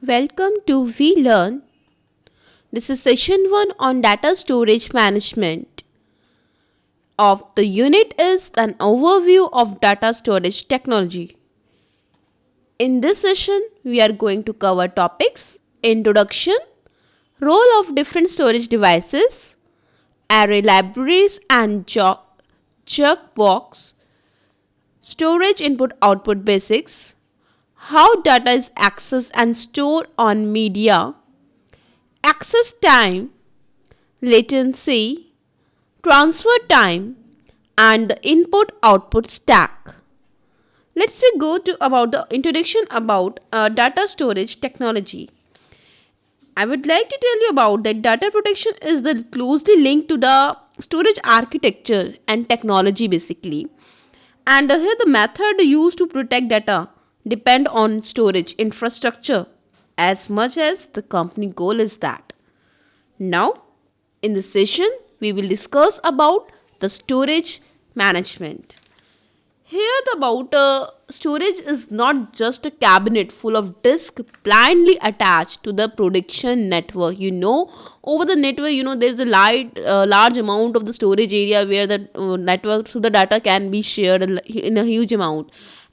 Welcome to We Learn. This is session 1 on data storage management. Of the unit is an overview of data storage technology. In this session, we are going to cover topics: introduction, role of different storage devices, array libraries and Jukebox, storage input output basics, how data is accessed and stored on media, access time, latency, transfer time, and the input output stack. Let's we go to about the introduction about data storage technology. I would like to tell you about that data protection is the closely linked to the storage architecture and technology basically. And here the method used to protect data depend on storage infrastructure as much as the company goal is that. Now, in this session, we will discuss about the storage management. Here, the about storage is not just a cabinet full of disk blindly attached to the production network. Over the network, there's a large amount of the storage area where the network through the data can be shared in a huge amount,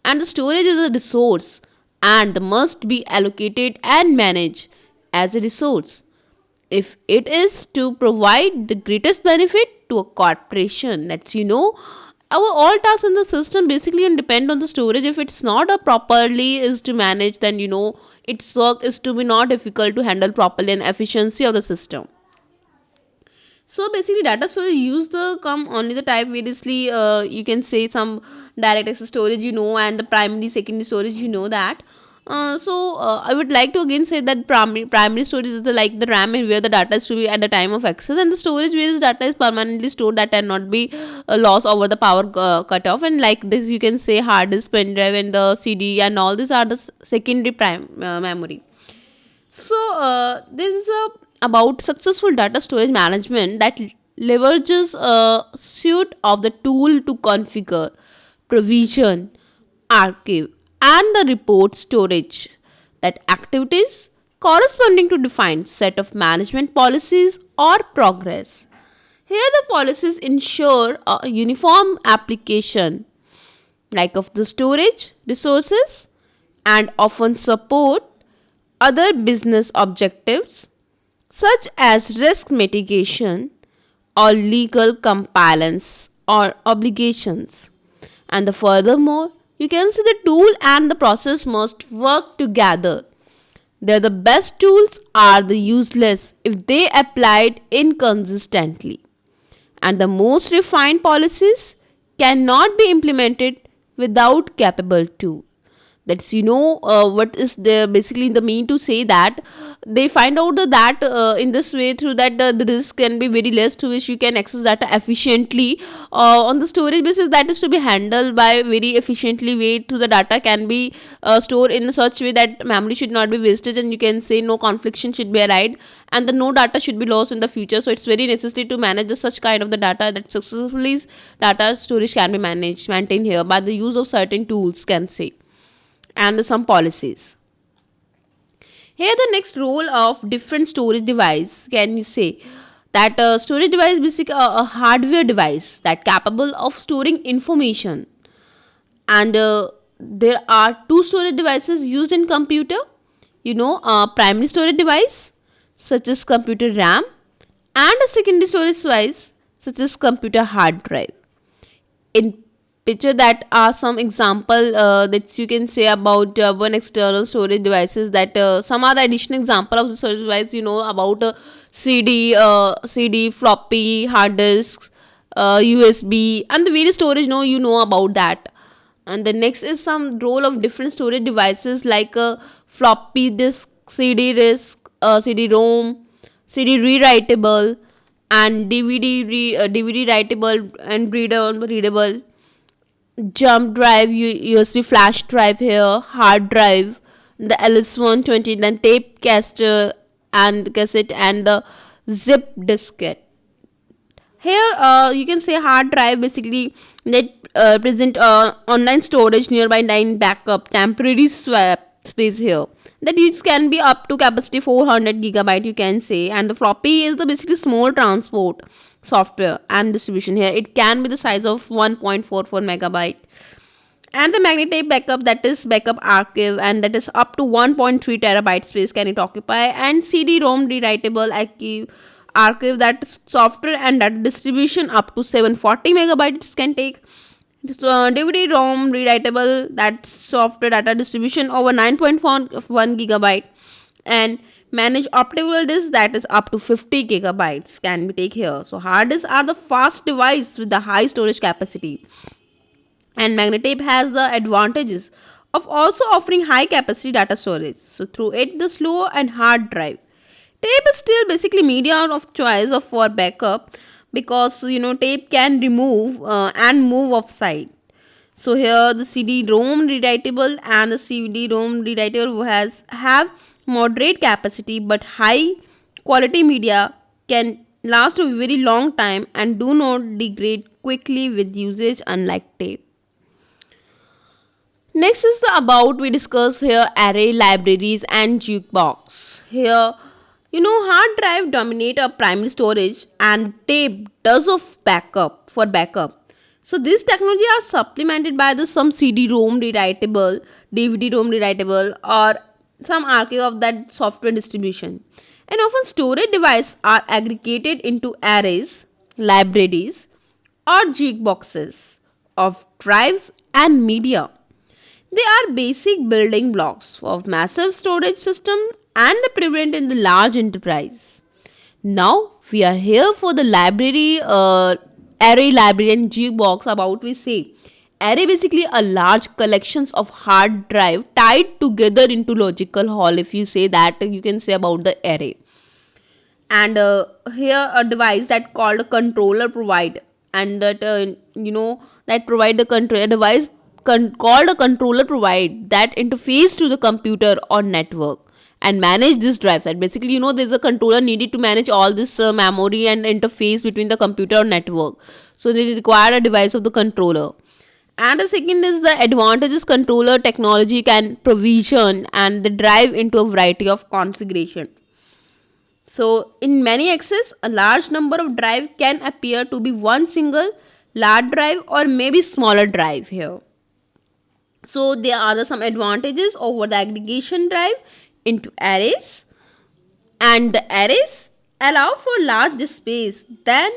and the storage is a resource and must be allocated and managed as a resource if it is to provide the greatest benefit to a corporation. Our all tasks in the system basically depend on the storage. If it's not a properly is to manage, then its work is to be not difficult to handle properly and efficiency of the system. So basically data storage use the come only the type variously, you can say some direct access storage, and the primary secondary storage, that. I would like to again say that primary storage is the RAM where the data is to be at the time of access, and the storage where the data is permanently stored that cannot be lost over the power cut off. And like this, you can say hard disk, pen drive, and the CD, and all these are the secondary memory. So this is about successful data storage management that leverages a suite of the tool to configure, provision, archive, and the report storage that activities corresponding to defined set of management policies or progress. Here the policies ensure a uniform application like of the storage resources and often support other business objectives such as risk mitigation or legal compliance or obligations. And furthermore, you can see the tool and the process must work together. The best tools are the useless if they applied inconsistently. And the most refined policies cannot be implemented without capable tools. That's what is the basically the mean to say that they find out that in this way through that the risk can be very less to which you can access data efficiently on the storage basis that is to be handled by very efficiently way to the data can be stored in such way that memory should not be wasted, and you can say no confliction should be arrived, and the no data should be lost in the future. So it's very necessary to manage such kind of the data that successfully data storage can be maintained here by the use of certain tools, can say, and some policies. Here the next role of different storage device, can you say that storage device basically a hardware device that capable of storing information, and there are two storage devices used in computer, primary storage device such as computer RAM, and a secondary storage device such as computer hard drive. In picture that are some example that you can say about one external storage devices that some are the additional example of the storage device, about CD, floppy, hard disks, USB, and the various storage about that. And the next is some role of different storage devices like floppy disk, CD disk, CD-ROM, CD rewritable, and DVD writable and readable, jump drive, USB flash drive here, hard drive, the LS120, then tape cassette and the zip diskette. Here you can say hard drive basically that present online storage, nearby line backup, temporary swap, space here. That use can be up to capacity 400 gigabyte, you can say. And the floppy is the basically small transport software and distribution here. It can be the size of 1.44 megabyte. And the magnetic backup, that is backup archive, and that is up to 1.3 terabyte space can it occupy. And CD-ROM rewritable archive, that is software and data distribution up to 740 megabytes can take. So DVD-ROM rewritable, that software data distribution over 9.1 gigabyte. And manage optical disk, that is up to 50 gigabytes can be take here. So hard disks are the fast device with the high storage capacity. And Magnetape has the advantages of also offering high capacity data storage. So through it, the slow and hard drive. Tape is still basically media of choice of for backup, because tape can remove and move offside. So here the CD-ROM rewritable and the CD-ROM rewritable have moderate capacity but high quality media, can last a very long time and do not degrade quickly with usage, unlike tape. Next is the about we discuss here array, libraries and Jukebox. Here, hard drive dominate a primary storage and tape does of backup for backup. So this technology are supplemented by the some CD-ROM rewritable, DVD-ROM rewritable, or some archive of that software distribution. And often storage devices are aggregated into arrays, libraries, or jukeboxes of drives and media. They are basic building blocks of massive storage system and prevalent in the large enterprise. Now we are here for the library, array, library and Jukebox. About we say array basically a large collections of hard drive tied together into logical hall. If you say that, you can say about the array. And here a device that called a controller provide, and that that provide the control a device called a controller provide that interface to the computer or network and manage this drive set. Basically, there's a controller needed to manage all this memory and interface between the computer or network. So they require a device of the controller. And the second is the advantages controller technology can provision and the drive into a variety of configuration. So in many access, a large number of drive can appear to be one single large drive or maybe smaller drive here. So there are some advantages over the aggregation drive into arrays, and the arrays allow for large disk space than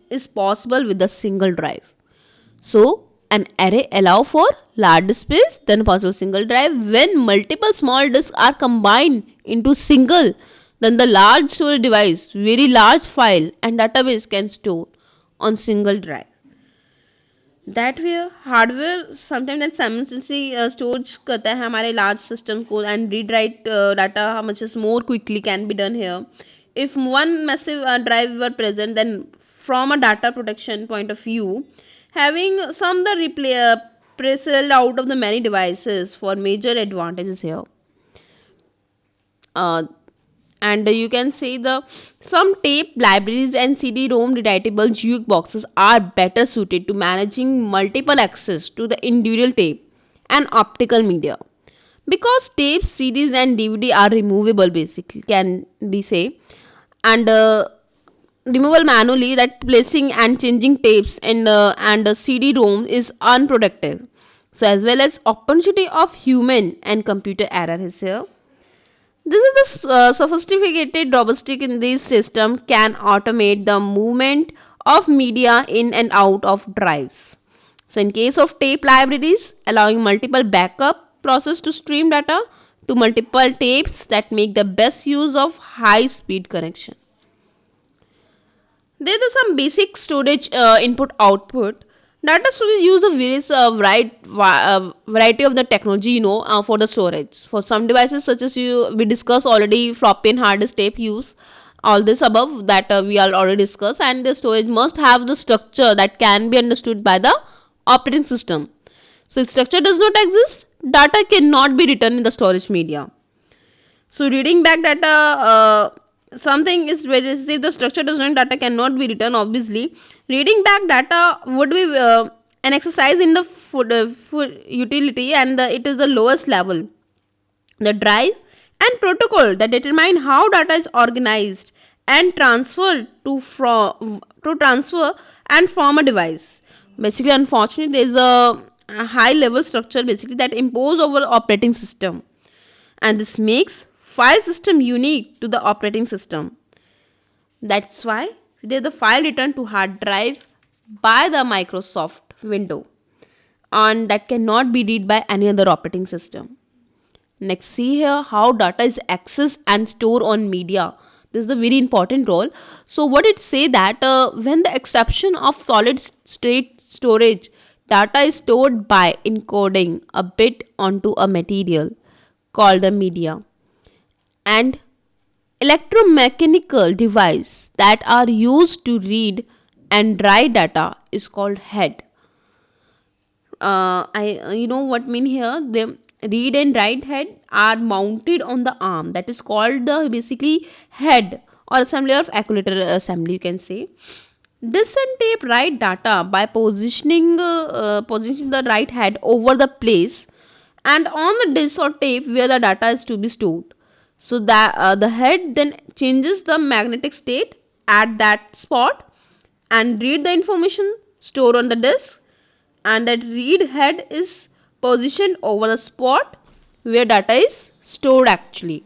is possible with a single drive. So an array allow for large disk space than possible single drive. When multiple small disks are combined into single, then the large storage device very large file and database can store on single drive. That way hardware sometime that simultaneously storage करता है हमारे large system को and read write data much is more quickly can be done here if one massive drive were present, then from a data protection point of view, having some the replay pre-sold out of the many devices for major advantages here. And you can say the some tape libraries and CD-ROM rewritable jukeboxes are better suited to managing multiple access to the individual tape and optical media, because tapes, CDs and DVD are removable basically can be say, and removal manually, that placing and changing tapes and CD-ROM is unproductive. So as well as opportunity of human and computer error is here. This is the sophisticated robotic in this system can automate the movement of media in and out of drives. So in case of tape libraries, allowing multiple backup process to stream data to multiple tapes that make the best use of high speed connection. There are some basic storage input output. Data storage use a various variety of the technology for the storage. For some devices such as we discussed already, floppy and hard disk tape use all this above that we are already discussed, and the storage must have the structure that can be understood by the operating system. So if structure does not exist, data cannot be written in the storage media. So reading back data, something is if the structure does not, data cannot be written. Obviously, reading back data would be an exercise in the food utility, and it is the lowest level The drive and protocol that determine how data is organized and transferred to transfer and from a device. Basically, unfortunately, there is a high level structure basically that impose over operating system, and this makes file system unique to the operating system. That's why there is a file returned to hard drive by the Microsoft window, and that cannot be read by any other operating system. Next, see here how data is accessed and stored on media. This is a very important role. So what it say that when the exception of solid state storage, data is stored by encoding a bit onto a material called the media, and electromechanical device that are used to read and write data is called head. I you know what mean here, the read and write head are mounted on the arm, that is called the basically head or assembly of accumulator assembly, you can say. This and tape write data by positioning the right head over the place and on the disk or tape where the data is to be stored. So that the head then changes the magnetic state at that spot and read the information stored on the disk, and that read head is positioned over the spot where data is stored actually.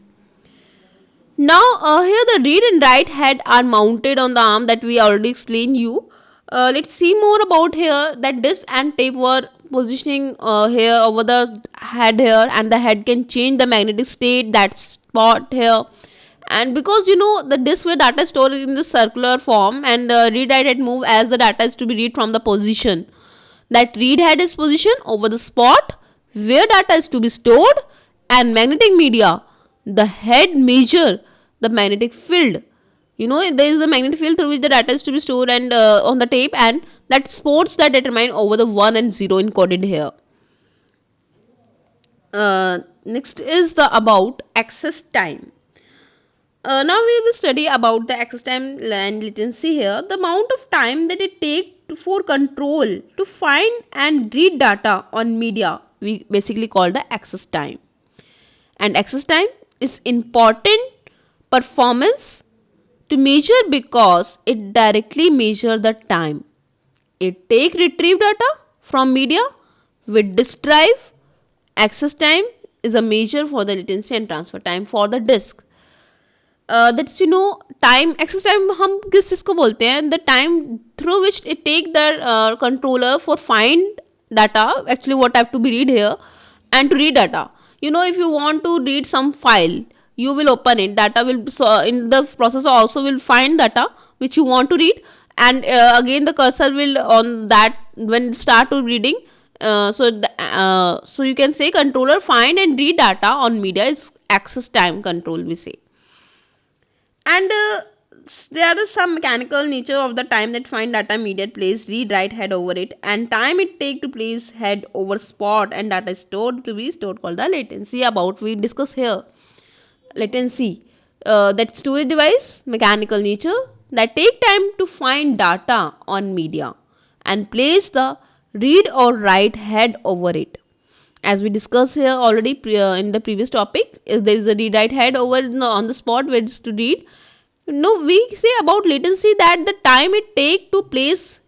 Now here the read and write head are mounted on the arm that we already explained you. Let's see more about here that disk and tape were positioning here over the head here, and the head can change the magnetic state that spot here. And because the disk where data is stored in the circular form, and read write head move as the data is to be read from the position. That read head is positioned over the spot where data is to be stored, and magnetic media, the head measure the magnetic field. There is the magnetic field through which the data is to be stored and on the tape, and that sports that determine over the 1 and 0 encoded here. Next is the about access time. Now we will study about the access time and latency here. The amount of time that it takes for control to find and read data on media, we basically call the access time. And access time is important performance to measure because it directly measure the time it take retrieve data from media with disk drive. Access time is a measure for the latency and transfer time for the disk. That's time access time हम किस चीज़ को बोलते हैं, the time through which it take the controller for find data, actually what have to be read here, and to read data. If you want to read some file, you will open it, data will in the processor also will find data which you want to read, and again the cursor will on that when it start to reading. So you can say controller find and read data on media is access time control we say. And there are some mechanical nature of the time that find data immediate place, read write head over it, and time it take to place head over spot and data stored to be stored called the latency. About we discuss here latency, that storage device mechanical nature that take time to find data on media and place the read or write head over it. As we discussed here already in the previous topic, if there is a read write head over on the spot where it's to read. We say about latency that the time it take to place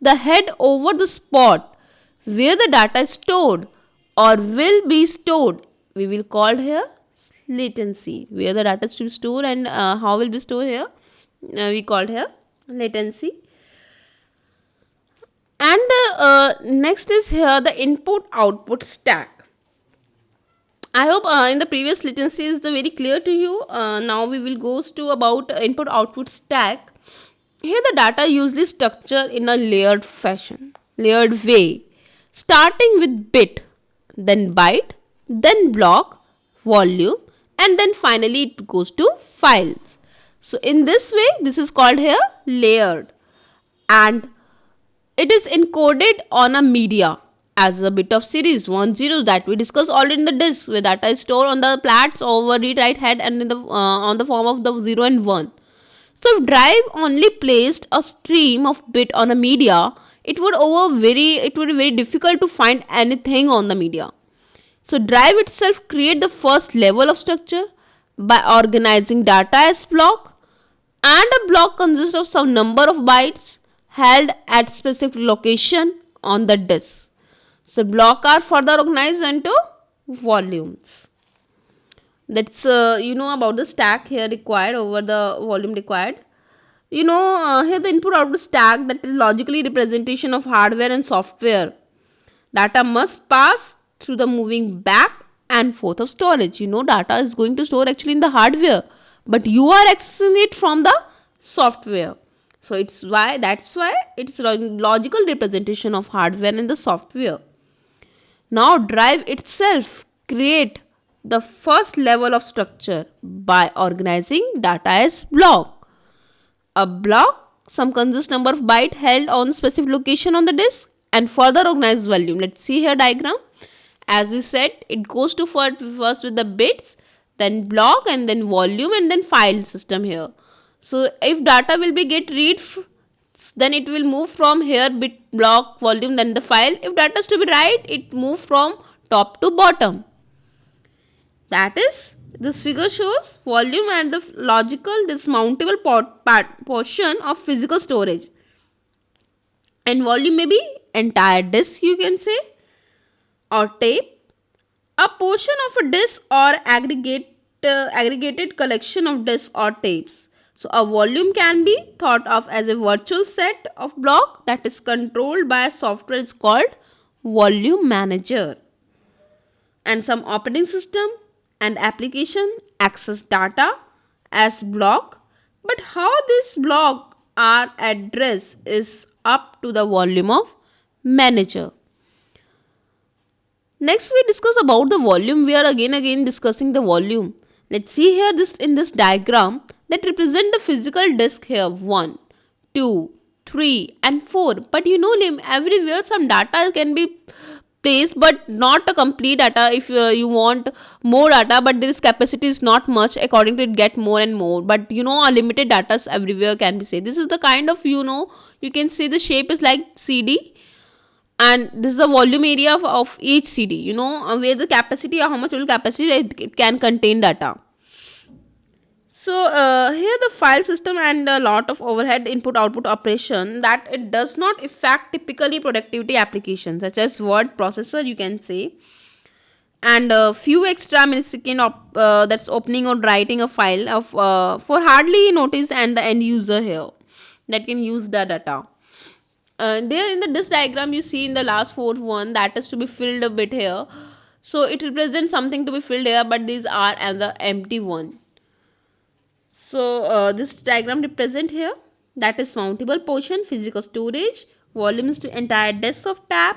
the head over the spot where the data is stored or will be stored, we will call here latency. Where the data is to be stored and how will be stored here, we called here latency. And next is here the input output stack. I hope in the previous latency is very clear to you. Now we will go to about input output stack. Here the data usually structured in a layered way, starting with bit, then byte, then block, volume, and then finally it goes to files. So in this way, this is called here layered, and it is encoded on a media as a bit of series 1 0 that we discussed already in the disk, where data is stored on the plats over read write head and in the on the form of the 0 and 1. So if drive only placed a stream of bit on a media, it would be very difficult to find anything on the media. So drive itself create the first level of structure by organizing data as block, and a block consists of some number of bytes held at specific location on the disk. So block are further organized into volumes. That's about the stack here required over the volume required. Here the input output stack, that is logically representation of hardware and software. Data must pass through the moving back and forth of storage. Data is going to store actually in the hardware, but you are accessing it from the software. So that's why it's logical representation of hardware and the software. Now drive itself create the first level of structure by organizing data as block. A block, some consist number of byte held on specific location on the disk, and further organized volume. Let's see here diagram. As we said, it goes to first with the bits, then block, and then volume, and then file system here. So if data will be get read, then it will move from here bit, block, volume, then the file. If data is to be write, it move from top to bottom. That is, this figure shows volume and the logical, this mountable portion of physical storage. And volume may be entire disk, you can say, or tape, a portion of a disk, or aggregated collection of disks or tapes. So a volume can be thought of as a virtual set of block that is controlled by a software is called volume manager. And some operating system and application access data as block, but how this block are addressed is up to the volume of manager. Next we discuss about the volume. We are again discussing the volume. Let's see here in this diagram that represent the physical disk here 1, 2, 3 and 4. But everywhere some data can be placed, but not a complete data. If you want more data, but this capacity is not much, according to it get more and more. But a limited data everywhere can be said. This is the kind of you can see the shape is like CD, and this is the volume area of each CD. Where the capacity or how much total capacity it can contain data. So here the file system and a lot of overhead input output operation that it does not affect typically productivity applications such as word processor, you can say, and a few extra millisecond that's opening or writing a file of for hardly notice and the end user here that can use the data. There in this diagram you see in the last fourth one that is to be filled a bit here. So it represents something to be filled here, but these are and the empty one. So this diagram represent here that is mountable portion, physical storage, volume is to entire disk of tab,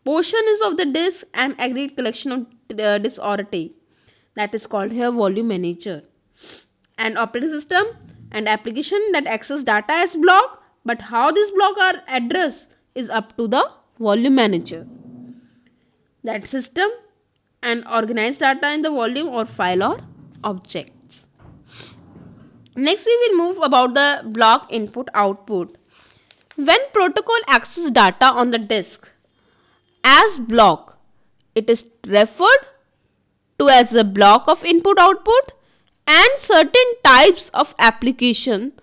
portion is of the disk and aggregate collection of disk or a tape. That is called here volume manager. And operating system and application that access data as block, but how this block are addressed is up to the volume manager. That system and organize data in the volume or file or object. Next we will move about the block input output. When protocol accesses data on the disk as block, it is referred to as a block of input output, and certain types of application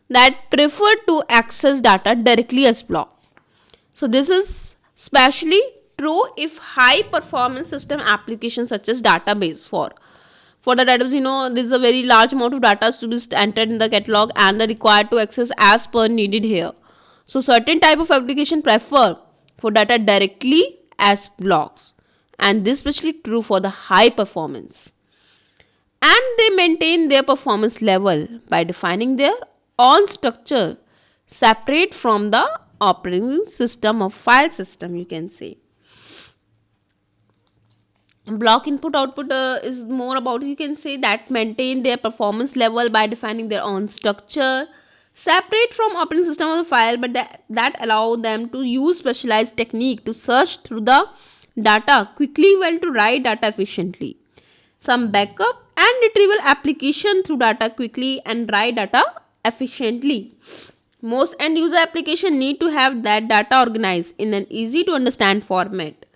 that prefer to access data directly as block. So this is especially true if high performance system applications such as database for the database, there is a very large amount of data to be entered in the catalog and the required to access as per needed here. So certain type of application prefer for data directly as blocks, and this is especially true for the high performance. And they maintain their performance level by defining their own structure separate from the operating system or file system, you can say. Block input output is more about, you can say, that maintain their performance level by defining their own structure separate from operating system of the file, but that allow them to use specialized technique to search through the data quickly while to write data efficiently. Some backup and retrieval application through data quickly and write data efficiently. Most end user application need to have that data organized in an easy to understand format.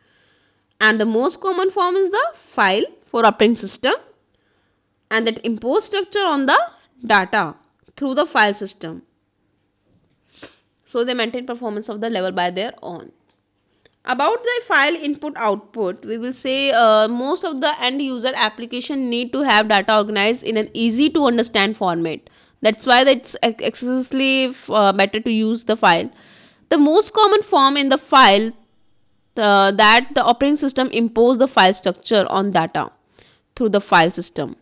And the most common form is the file for operating system, and that impose structure on the data through the file system. So they maintain performance of the level by their own. About the file input output, we will say most of the end user application need to have data organized in an easy to understand format. That's why it's excessively better to use the file. The most common form in the file that the operating system impose the file structure on data through the file system,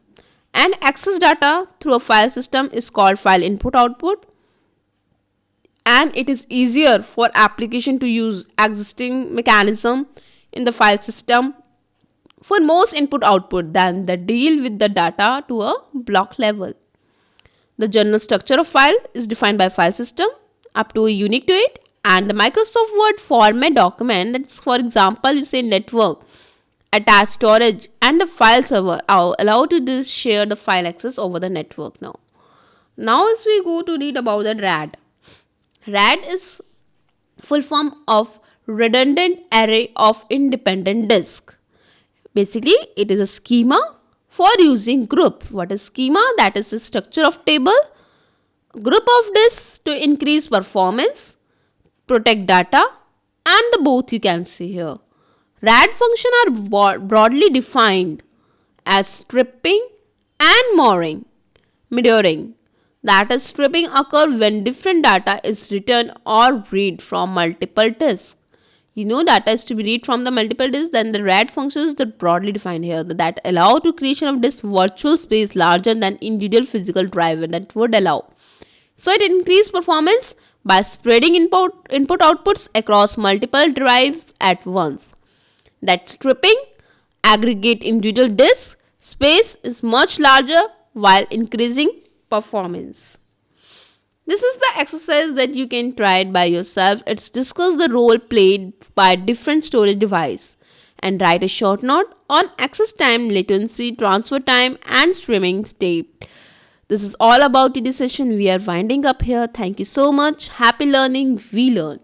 and access data through a file system is called file input output, and it is easier for application to use existing mechanism in the file system for most input output than the deal with the data to a block level. The general structure of file is defined by file system up to a unique to it, and the Microsoft Word format document, that's for example you say network, attached storage, and the file server are allowed to share the file access over the network now. Now as we go to read about the RAD. RAD is full form of redundant array of independent disk. Basically, it is a schema for using groups. What is schema? That is the structure of table, group of disks to increase performance, protect data, and the both you can see here. RAD function are broadly defined as stripping and mirroring. That is, stripping occurs when different data is written or read from multiple disks. Data is to be read from the multiple disks, then the RAD functions that broadly defined here that allow to creation of this virtual space larger than individual physical drive that would allow. So it increases performance by spreading input outputs across multiple drives at once. That stripping aggregate individual disk space is much larger while increasing performance. This is the exercise that you can try it by yourself. It's discuss the role played by different storage device and write a short note on access time, latency, transfer time, and streaming state. This is all about today's session. We are winding up here. Thank you so much. Happy learning. We learn.